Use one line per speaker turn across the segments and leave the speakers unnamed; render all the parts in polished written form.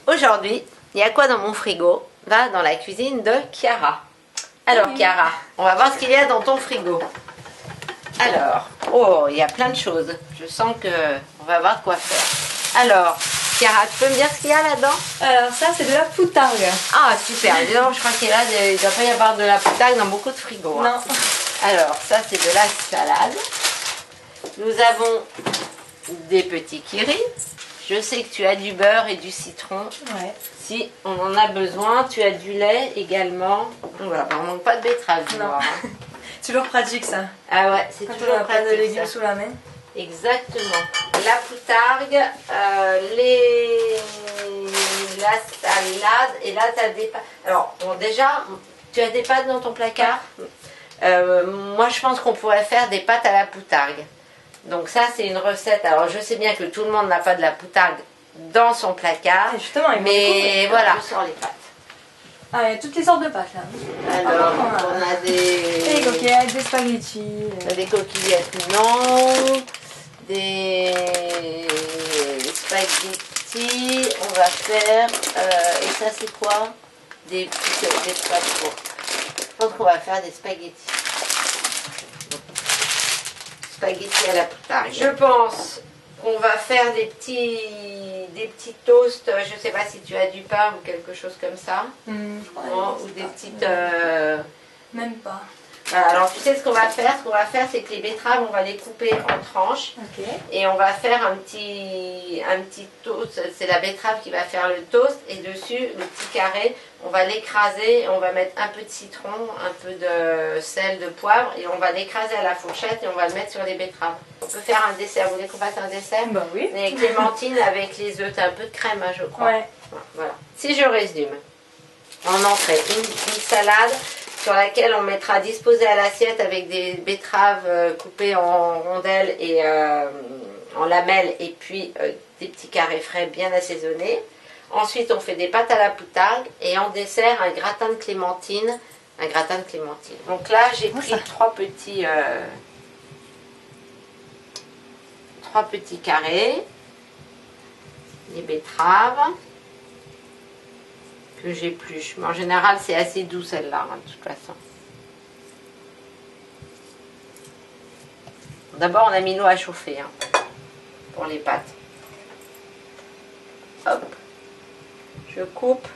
Aujourd'hui, il y a quoi dans mon frigo? Va dans la cuisine de Chiara. Alors Chiara, on va voir ce qu'il y a dans ton frigo. Alors, oh, il y a plein de choses. Je sens que on va voir quoi faire. Alors, Chiara, tu peux me dire ce qu'il y a là-dedans?
Alors ça, c'est de la poutargue.
Ah, super. Évidemment, je crois qu'il ne doit pas y avoir de la poutargue dans beaucoup de frigos. Hein.
Non.
Alors, ça, c'est de la salade. Nous avons des petits kiris. Je sais que tu as du beurre et du citron.
Ouais.
Si on en a besoin, tu as du lait également. Voilà, on ne manque pas de betterave.
Non.
Vois, hein.
Toujours pratique ça.
Ah ouais, c'est
Quand
toujours
on n'a pas de
pratique,
légumes
ça.
sous la main.
Exactement. La poutargue, la salade, et là tu as des pâtes. Alors, bon, déjà, tu as des pâtes dans ton placard. Moi, je pense qu'on pourrait faire des pâtes à la poutargue. Donc ça, c'est une recette. Alors, je sais bien que tout le monde n'a pas de la poutargue dans son placard.
Et justement, il
mais voilà, je sors les pâtes.
Ah, il y a toutes les sortes de pâtes là.
Alors, on a
Des coquillettes, des spaghettis.
Des coquillettes, non. Des spaghettis. On va faire. Et ça, c'est quoi? Des spaghettis. Je pense qu'on va faire des spaghettis. Spaghettis à la poutargue. Je pense qu'on va faire des petits toasts. Je ne sais pas si tu as du pain ou quelque chose comme ça. Ou des petites.
Même pas.
Voilà, alors tu sais ce qu'on va faire? Ce qu'on va faire, c'est que les betteraves, on va les couper en tranches.
Ok.
Et on va faire un petit toast. C'est la betterave qui va faire le toast. Et dessus, le petit carré, on va l'écraser. On va mettre un peu de citron, un peu de sel, de poivre. Et on va l'écraser à la fourchette et on va le mettre sur les betteraves. On peut faire un dessert. Vous voulez qu'on fasse un dessert?
Bah oui.
Les clémentines avec les œufs. T'as un peu de crème, hein, je crois.
Ouais.
Voilà. Si je résume, en entrée, une salade sur laquelle on mettra disposée à l'assiette avec des betteraves coupées en rondelles et en lamelles et puis des petits carrés frais bien assaisonnés. Ensuite, on fait des pâtes à la poutargue et en dessert, un gratin de clémentine. Donc là, j'ai pris trois petits carrés, les betteraves que j'épluche. Mais en général, c'est assez doux celle-là, hein, de toute façon. D'abord, on a mis l'eau à chauffer hein, pour les pâtes. Hop. Je coupe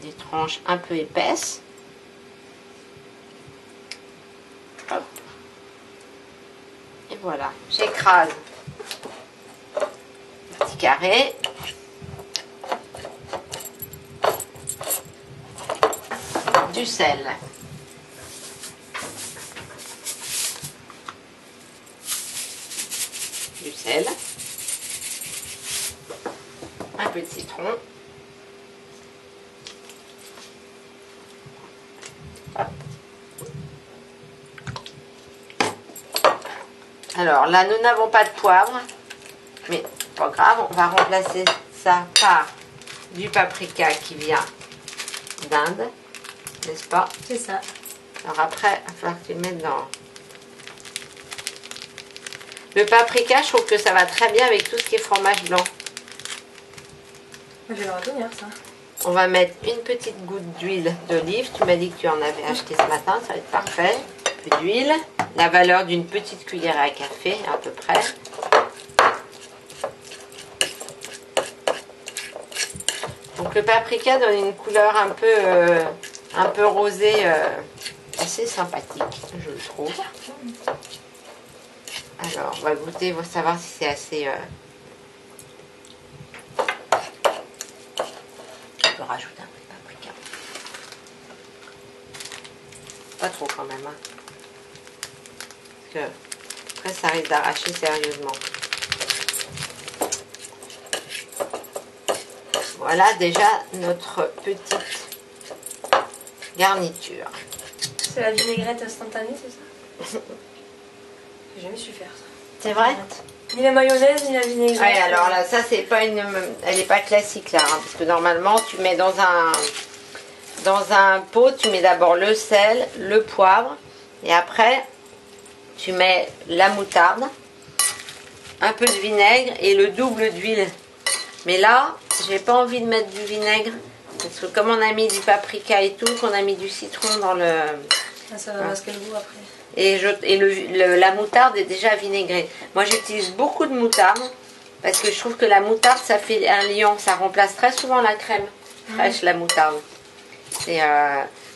des tranches un peu épaisses. Hop. Et voilà. J'écrase les petits carrés. Du sel. Du sel. Un peu de citron. Hop. Alors là, nous n'avons pas de poivre, mais pas grave, on va remplacer ça par du paprika qui vient d'Inde. N'est-ce pas?
C'est ça.
Alors après, il va falloir que tu le mettes dans... Le paprika, je trouve que ça va très bien avec tout ce qui est fromage blanc.
Je vais le retenir ça.
On va mettre une petite goutte d'huile d'olive. Tu m'as dit que tu en avais acheté ce matin, ça va être parfait. Un peu d'huile. La valeur d'une petite cuillère à café, à peu près. Donc le paprika donne une couleur un peu rosée, assez sympathique, je le trouve. Alors, on va goûter, on va savoir si c'est assez... On peut rajouter un peu de paprika. Pas trop quand même, hein. Parce que après, ça risque d'arracher sérieusement. Voilà déjà notre petite garniture.
C'est la vinaigrette instantanée, c'est ça? J'ai jamais su faire ça.
C'est vrai?
Ni la mayonnaise, ni la vinaigrette.
Ouais, alors là, ça c'est pas une... Elle n'est pas classique là, hein, parce que normalement tu mets dans un pot, tu mets d'abord le sel, le poivre, et après tu mets la moutarde, un peu de vinaigre et le double d'huile Mais là, j'ai pas envie de mettre du vinaigre. Parce que comme on a mis du paprika et tout, qu'on a mis du citron dans le...
Ah, ça va masquer le goût après.
Et la moutarde est déjà vinaigrée. Moi, j'utilise beaucoup de moutarde. Parce que je trouve que la moutarde, ça fait un liant. Ça remplace très souvent la crème fraîche, la moutarde. Et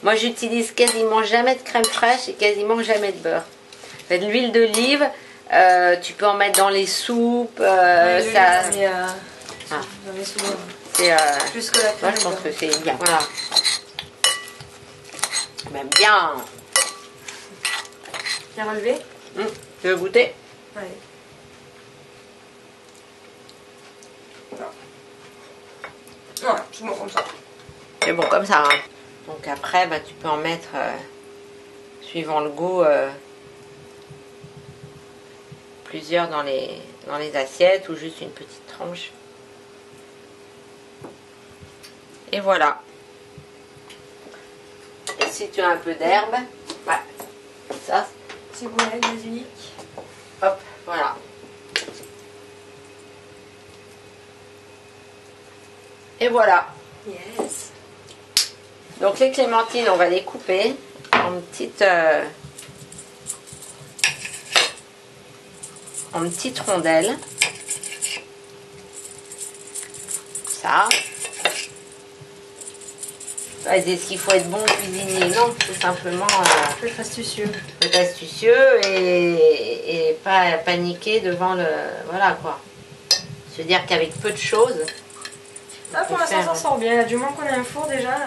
moi, j'utilise quasiment jamais de crème fraîche et quasiment jamais de beurre. En fait, l'huile d'olive, tu peux en mettre dans les soupes. Ça... C'est
plus que la crème.
moi, je pense que c'est bien. Voilà. Même bien.
Bien relevé.
Tu veux goûter?
Allez. Ouais, c'est bon comme ça.
C'est bon comme ça. Hein. Donc après, bah, tu peux en mettre, suivant le goût, plusieurs dans les assiettes ou juste une petite tranche. Et voilà. Et si tu as un peu d'herbe, ouais, ça,
Ciboulette, basilic.
hop, voilà. Et voilà.
Yes.
Donc les clémentines, on va les couper en petites rondelles. Ça. Est-ce qu'il faut être bon cuisinier? Non, tout simplement
Être astucieux.
être astucieux et pas paniquer devant le... Voilà quoi. Se dire qu'avec peu de choses...
Ah, pour l'instant, ça sort bien. Du moment qu'on a un four déjà,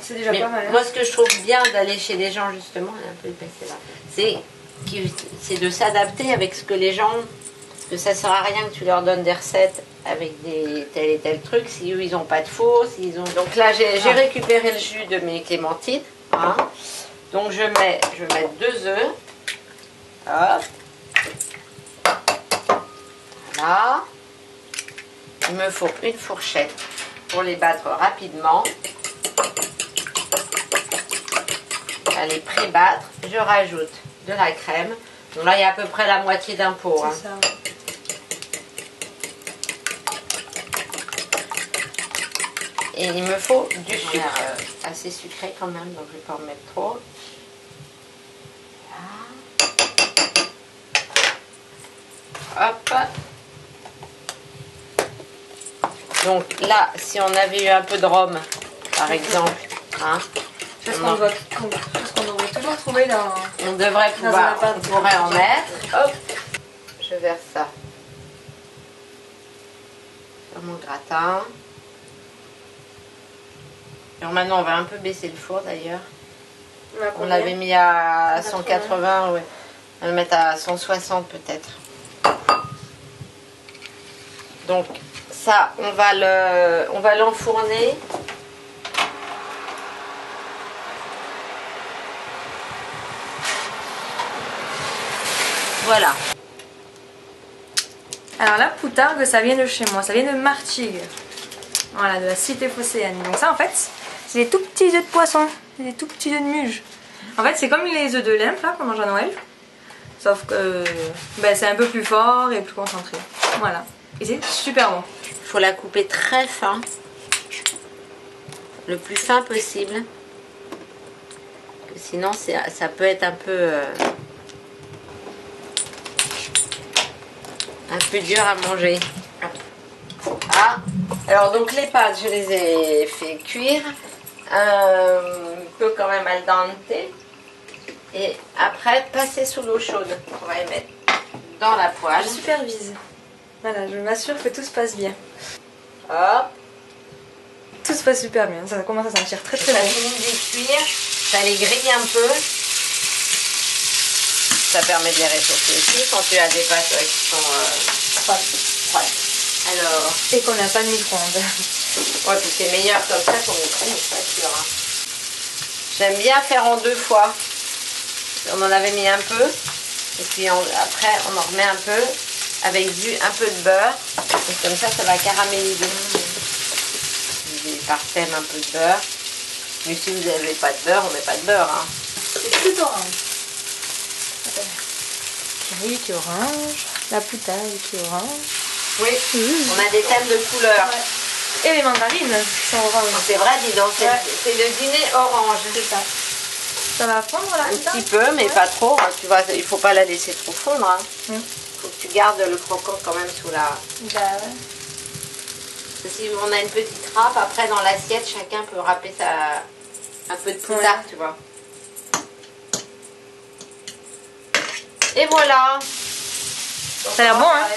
c'est déjà pas mal. Hein.
Moi, ce que je trouve bien d'aller chez les gens, justement, il y a un peu de passé là, c'est de s'adapter avec ce que les gens ont. Parce que ça sert à rien que tu leur donnes des recettes avec des tel et tel truc si eux ils n'ont pas de four, s'ils ont... Donc là j'ai récupéré le jus de mes clémentines. Hein. Donc je vais mettre 2 œufs. Hop. Voilà. Il me faut une fourchette pour les battre rapidement. À les pré-battre, je rajoute de la crème. Donc là il y a à peu près la moitié d'un pot. Hein.
C'est ça.
Et il me faut du sucre, assez sucré quand même, donc je ne vais pas en mettre trop. Voilà. Hop. Donc là, si on avait eu un peu de rhum, par exemple, hein,
C'est ce qu'on devrait toujours trouver dans...
On devrait pouvoir, on pourrait en mettre. Hop, je verse ça sur mon gratin. Alors maintenant, on va un peu baisser le four d'ailleurs. On l'avait mis à 180, ouais. On va le mettre à 160 peut-être. Donc ça, on va l'enfourner. Voilà.
Alors la poutargue, ça vient de chez moi, ça vient de Martigues. Voilà, de la cité phocéenne. Donc ça en fait, c'est des tout petits œufs de poisson, c'est des tout petits œufs de muge. En fait c'est comme les œufs de lymphe là qu'on mange à Noël. Sauf que c'est un peu plus fort et plus concentré. Voilà. Et c'est super bon.
Il faut la couper très fin. Le plus fin possible. Sinon ça peut être un peu dur à manger. Ah, alors donc les pâtes, je les ai fait cuire un peu quand même al dente. Et après, passer sous l'eau chaude. On va les mettre dans la poêle.
Je supervise. Voilà, je m'assure que tout se passe bien.
Hop.
Tout se passe super bien. Ça commence à sentir très très
ça
bon.
finit de cuire. Ça les grille un peu. Ça permet de les réchauffer aussi quand tu as des pâtes qui sont froides. Alors...
Et qu'on n'a pas de micro-ondes.
Ouais, puis c'est meilleur comme ça qu'on micro-ondes, c'est sûr. Hein. J'aime bien faire en 2 fois. On en avait mis un peu. Et puis après, on en remet un peu avec un peu de beurre. Et comme ça, ça va caraméliser. Par thème un peu de beurre. Mais si vous n'avez pas de beurre, on met pas de beurre. Hein.
C'est tout orange. Curry qui est orange. La poutargue qui est orange.
Oui, on a des thèmes de couleurs.
Ouais. Et les mandarines sont oranges.
C'est vrai, dis donc, c'est
Ouais.
le dîner orange.
C'est ça. Ça va fondre là?
Un petit peu, mais pas trop. Tu vois, il faut pas la laisser trop fondre. Hein. Faut que tu gardes le croquant quand même sous la...
Bah ouais.
Parce que si on a une petite râpe, après dans l'assiette, chacun peut râper un peu de poutarde, tu vois. Et voilà.
Ça a l'air bon, hein?